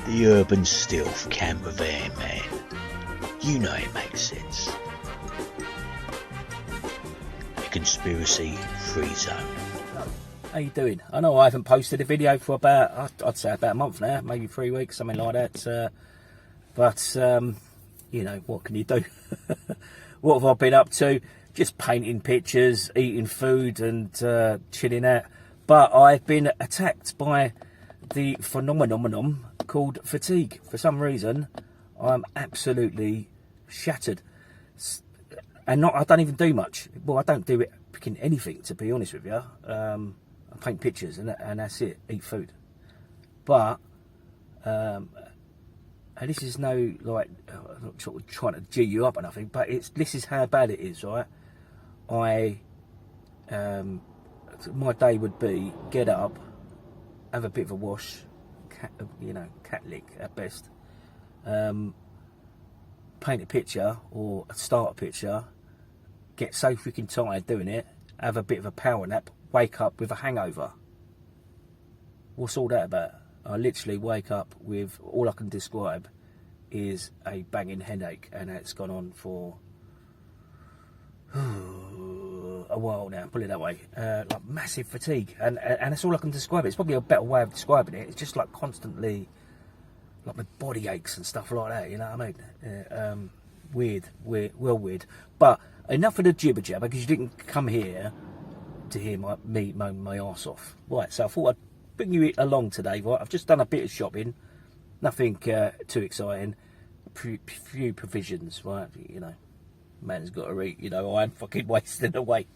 The urban stealth camper van, man. You know it makes sense. A conspiracy-free zone. How you doing? I know I haven't posted a video for about, I'd say about a month now, maybe 3 weeks, something like that. But you know, what can you do? What have I been up to? Just painting pictures, eating food and chilling out. But I've been attacked by the phenomenon called fatigue. For some reason, I'm absolutely shattered. And I don't even do much. Well, I don't do it picking anything, to be honest with you. I paint pictures and that's it, eat food. But, and this is no, like, I'm not sort of trying to G you up or nothing, but this is how bad it is, right? My day would be, get up, have a bit of a wash, cat lick at best, paint a picture or start a picture, get so freaking tired doing it, have a bit of a power nap, wake up with a hangover. What's all that about? I literally wake up with, all I can describe is a banging headache, and it's gone on for a while now, put it that way. Like massive fatigue, and that's all I can describe it. It's probably a better way of describing it. It's just like constantly, like my body aches and stuff like that, you know what I mean? Weird. But enough of the jibber jabber, because you didn't come here to hear me moan my arse off. Right, so I thought I'd bring you along today, right? I've just done a bit of shopping, nothing too exciting, few provisions, right? You know, man's got to eat, you know, I'm fucking wasting away.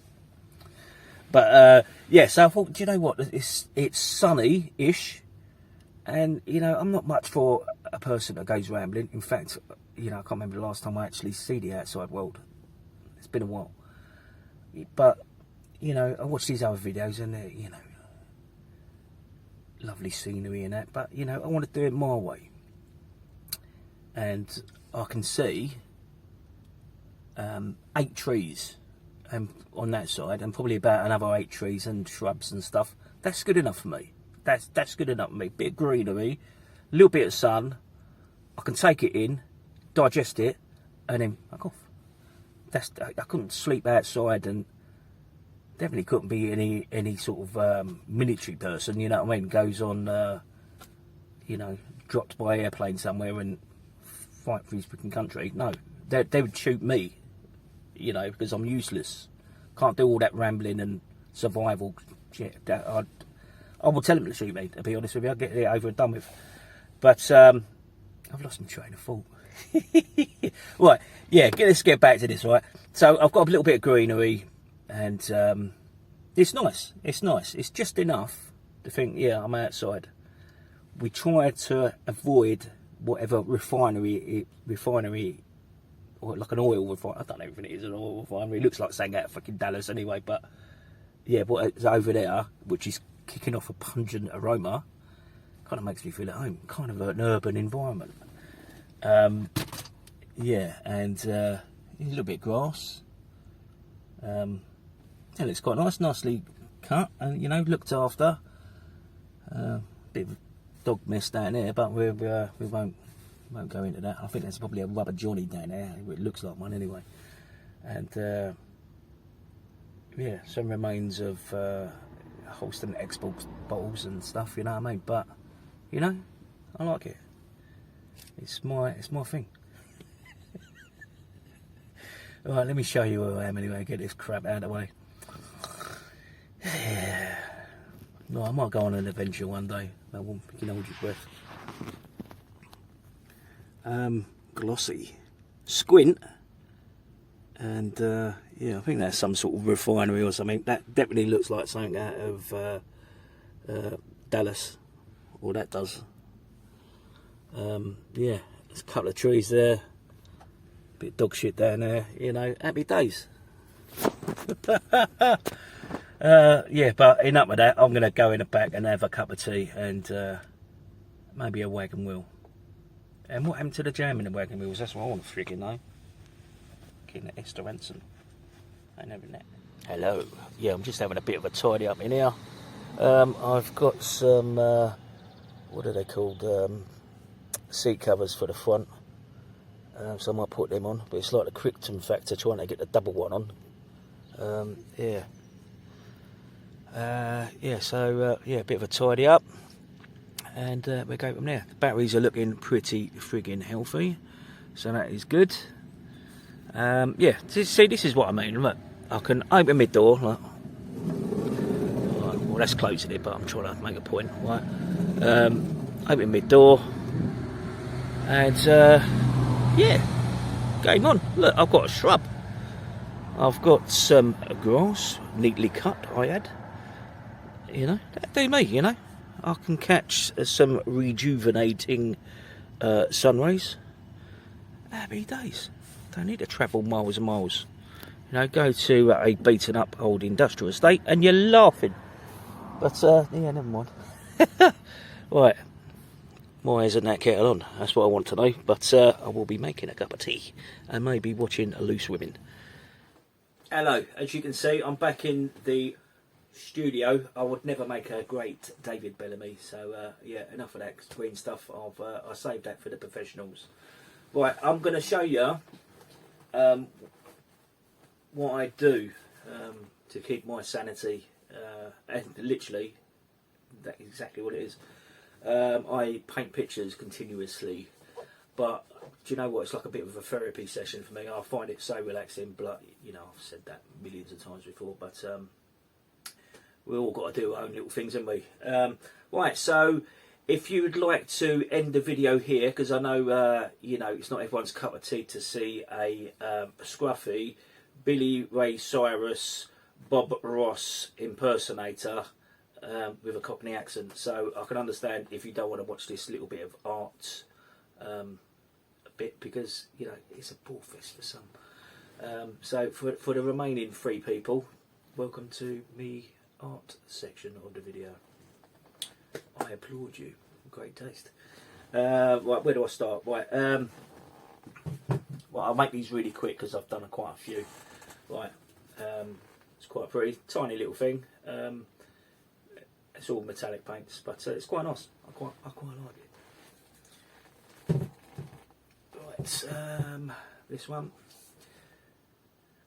But yeah, so I thought, do you know what, it's sunny-ish, and you know, I'm not much for a person that goes rambling. In fact, you know, I can't remember the last time I actually see the outside world. It's been a while. But you know, I watch these other videos and they're, you know, lovely scenery and that, but you know, I want to do it my way. And I can see 8 trees on that side, and probably about another 8 trees and shrubs and stuff. That's good enough for me. That's good enough for me. Bit of greenery, a little bit of sun. I can take it in, digest it, and then fuck off. I couldn't sleep outside, and definitely couldn't be any sort of military person, you know what I mean, goes on, you know, dropped by airplane somewhere and fight for his freaking country. No, they would shoot me, you know, because I'm useless. Can't do all that rambling and survival shit. I will tell him to shoot me, to be honest with you. I'll get it over and done with. But I've lost my train of thought. Right, yeah, let's get back to this, right? So I've got a little bit of greenery, and it's nice. It's just enough to think, yeah, I'm outside. We try to avoid whatever refinery, or like an oil refinery. I don't know if it is an oil refinery. It looks like saying out of fucking Dallas anyway, but yeah, what's over there, which is kicking off a pungent aroma, kind of makes me feel at home. Kind of an urban environment. Yeah, and a little bit of grass. It looks quite nice, nicely cut, and you know, looked after. Bit of dog mess down there, but we won't go into that. I think there's probably a rubber Johnny down there. It looks like one anyway. And yeah, some remains of Holston Xbox bottles and stuff. You know what I mean? But you know, I like it. It's my thing. All right, let me show you who I am anyway. Get this crap out of the way. Yeah. No, I might go on an adventure one day. I won't hold your breath. Glossy. Squint. And yeah, I think that's some sort of refinery or something. That definitely looks like something out of Dallas. Or that does. Yeah, there's a couple of trees there. Bit of dog shit down there. You know, happy days. Yeah, but enough of that. I'm going to go in the back and have a cup of tea and maybe a wagon wheel. And what happened to the jam in the wagon wheels? That's what I want to freaking know. Getting Esther Ranson. I never know. Hello. Yeah, I'm just having a bit of a tidy up in here. I've got some what are they called? Seat covers for the front. So I might put them on, but it's like the Crichton factor trying to get the double one on. Yeah. So a bit of a tidy up, and we go from there. The batteries are looking pretty friggin' healthy, so that is good. See, this is what I mean. Look, I can open my door. Like, well, that's closing it, but I'm trying to make a point. Right, open my door, and game on. Look, I've got a shrub. I've got some grass, neatly cut. I had. You know, that'd do me, you know. I can catch some rejuvenating sun rays. Happy days. Don't need to travel miles and miles. You know, go to a beaten up old industrial estate and you're laughing. But, yeah, never mind. Right. Why isn't that kettle on? That's what I want to know. But I will be making a cup of tea and maybe watching Loose Women. Hello. As you can see, I'm back in the studio. I would never make a great David Bellamy, so yeah, enough of that green stuff. I saved that for the professionals. Right, I'm going to show you what I do to keep my sanity, and literally that's exactly what it is. I paint pictures continuously, but do you know what? It's like a bit of a therapy session for me. I find it so relaxing. But you know, I've said that millions of times before, but we all got to do our own little things, haven't we? Right, so if you would like to end the video here, because I know, you know, it's not everyone's cup of tea to see a scruffy Billy Ray Cyrus, Bob Ross impersonator with a Cockney accent. So I can understand if you don't want to watch this little bit of art a bit, because, you know, it's a bore fest for some. So for the remaining 3 people, welcome to me art section of the video. I applaud you. Great taste. Right, where do I start? Right, well, I'll make these really quick because I've done quite a few. Right, it's quite a pretty tiny little thing. It's all metallic paints, but it's quite nice. I quite like it. Right, this one,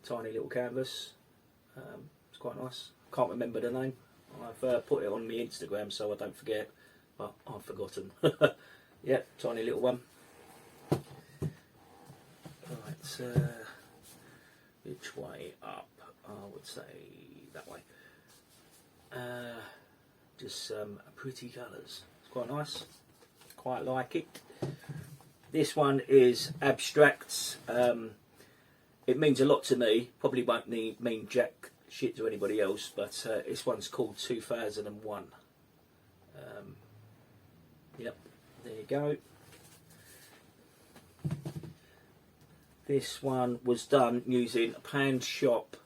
tiny little canvas. It's quite nice. Can't remember the name. I've put it on my Instagram so I don't forget, but I've forgotten. Yeah, tiny little one. Right, which way up? I would say that way. Just some pretty colours. It's quite nice. Quite like it. This one is abstracts. It means a lot to me. Probably won't mean jack shit to anybody else, but this one's called 2001. Yep, there you go. This one was done using Pan Shop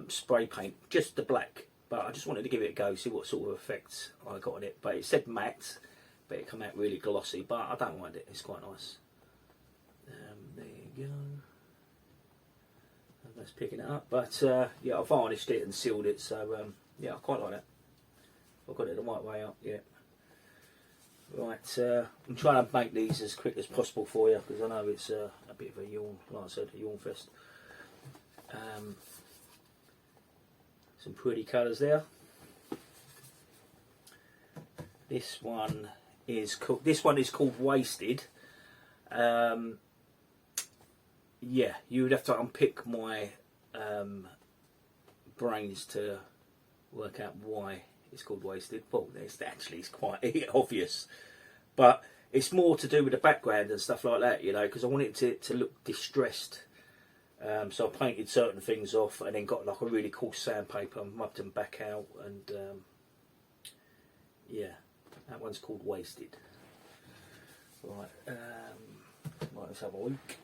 spray paint, just the black, but I just wanted to give it a go, see what sort of effects I got on it. But it said matte, but it came out really glossy, but I don't mind it, it's quite nice. There you go. That's picking it up, but yeah, I varnished it and sealed it, so yeah, I quite like that. I've got it the right way up, yeah. Right, I'm trying to make these as quick as possible for you, because I know it's a bit of a yawn, like I said, a yawn fest. Some pretty colours there. This one is called Wasted. Yeah, you would have to unpick my brains to work out why it's called Wasted. Well, it's quite obvious, but it's more to do with the background and stuff like that, you know, because I want it to look distressed. So I painted certain things off and then got like a really cool sandpaper and mubbed them back out, and yeah, that one's called Wasted. Right, right, let's have a look.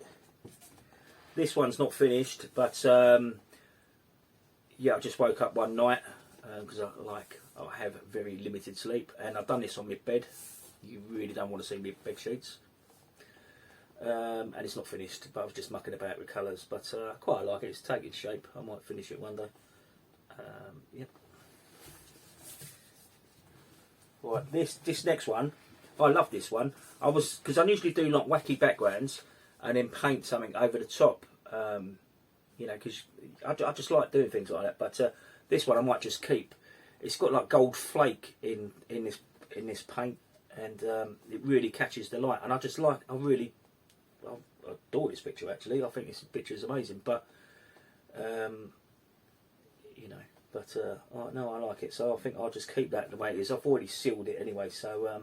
This one's not finished, but yeah, I just woke up one night because I have very limited sleep, and I've done this on my bed. You really don't want to see my bed sheets. And it's not finished, but I was just mucking about with colours, but I quite like it. It's taking shape. I might finish it one day. Yep. Right, this next one, I love this one. Because I usually do like wacky backgrounds and then paint something over the top. You know, because I just like doing things like that. But this one I might just keep. It's got like gold flake in this paint, and it really catches the light. And I adore this picture actually. I think this picture is amazing. But you know, but no, I like it. So I think I'll just keep that the way it is. I've already sealed it anyway. So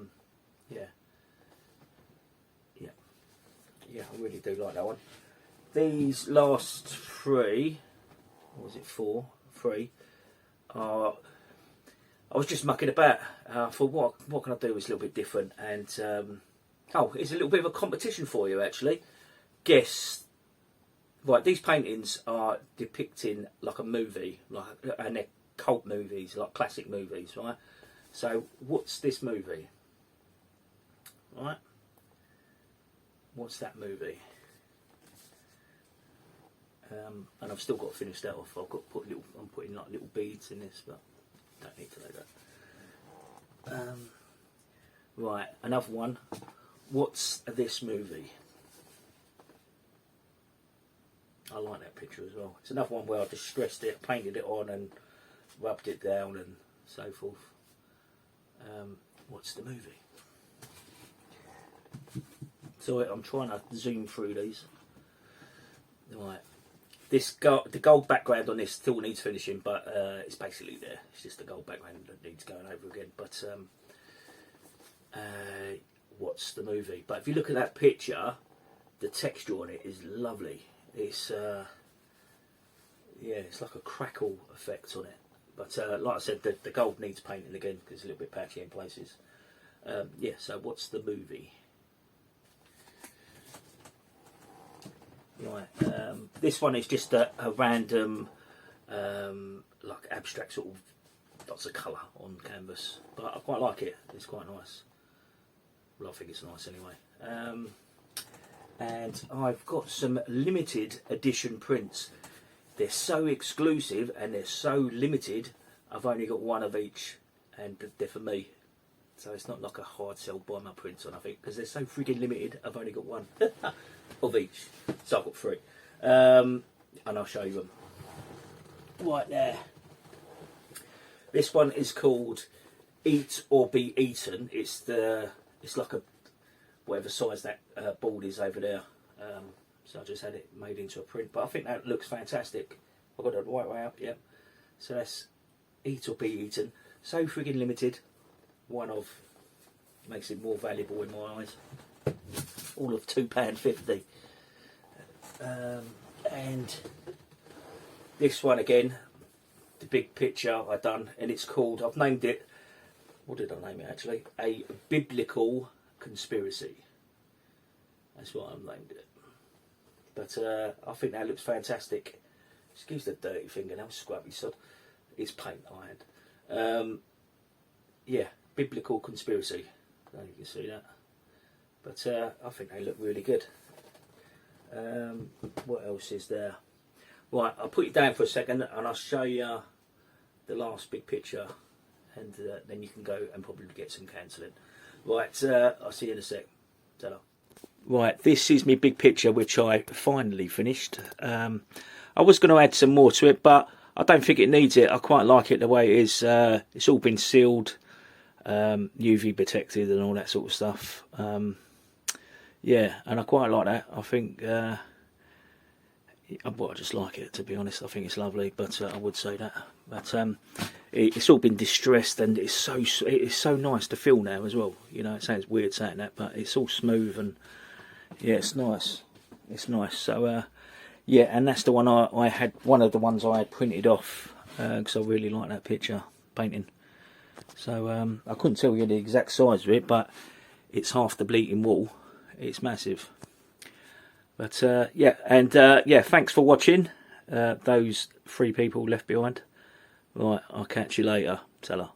yeah, I really do like that one. These last three, or was it four? Three are. I was just mucking about. I thought, what can I do that's a little bit different? And it's a little bit of a competition for you actually. Guess. Right, these paintings are depicting like a movie, and they're cult movies, like classic movies, right? So, what's this movie? Right? What's that movie? And I've still got to finish that off. I'm putting like little beads in this, but don't need to do that. Right, another one. What's this movie? I like that picture as well. It's another one where I just stressed it, painted it on and rubbed it down and so forth. What's the movie? So I'm trying to zoom through these. Right. The gold background on this still needs finishing, but it's basically there. It's just the gold background that needs going over again. But what's the movie? But if you look at that picture, the texture on it is lovely. It's it's like a crackle effect on it. But like I said, the gold needs painting again because it's a little bit patchy in places. So what's the movie? Right, this one is just a random, like abstract sort of lots of colour on canvas, but I quite like it. It's quite nice. Well, I think it's nice anyway. And I've got some limited edition prints. They're so exclusive and they're so limited. I've only got one of each, and they're for me. So it's not like a hard sell buy my prints on, I think, because they're so freaking limited. I've only got one of each, so I've got three, and I'll show you them. Right there. This one is called "Eat or Be Eaten." It's like a whatever size that board is over there. So I just had it made into a print, but I think that looks fantastic. I've got it the right way up, yeah. So that's "Eat or Be Eaten." So friggin' limited. One of makes it more valuable in my eyes. All of £2.50. And this one again, the big picture I done, and it's called, I've named it, what did I name it actually? A Biblical Conspiracy. That's what I've named it. But I think that looks fantastic. Excuse the dirty fingernail, scrubby sod. It's paint ironed. Yeah, Biblical Conspiracy. I don't know if you can see that. But I think they look really good. What else is there? Right, I'll put you down for a second and I'll show you the last big picture, and then you can go and probably get some cancelling. Right, I'll see you in a sec. Ta-da. Right, this is my big picture which I finally finished. I was going to add some more to it, but I don't think it needs it. I quite like it the way it is. It's all been sealed, UV protected and all that sort of stuff. Yeah, and I quite like that. I think, I just like it, to be honest. I think it's lovely, but I would say that. But it's all been distressed, and it's so nice to feel now as well. You know, it sounds weird saying that, but it's all smooth and yeah, it's nice. It's nice. So yeah, and that's the one I had. One of the ones I had printed off because I really like that picture painting. So I couldn't tell you the exact size of it, but it's half the bleating wall. It's massive. But yeah, and yeah, thanks for watching. Those 3 people left behind. Right, I'll catch you later. Ta-ra.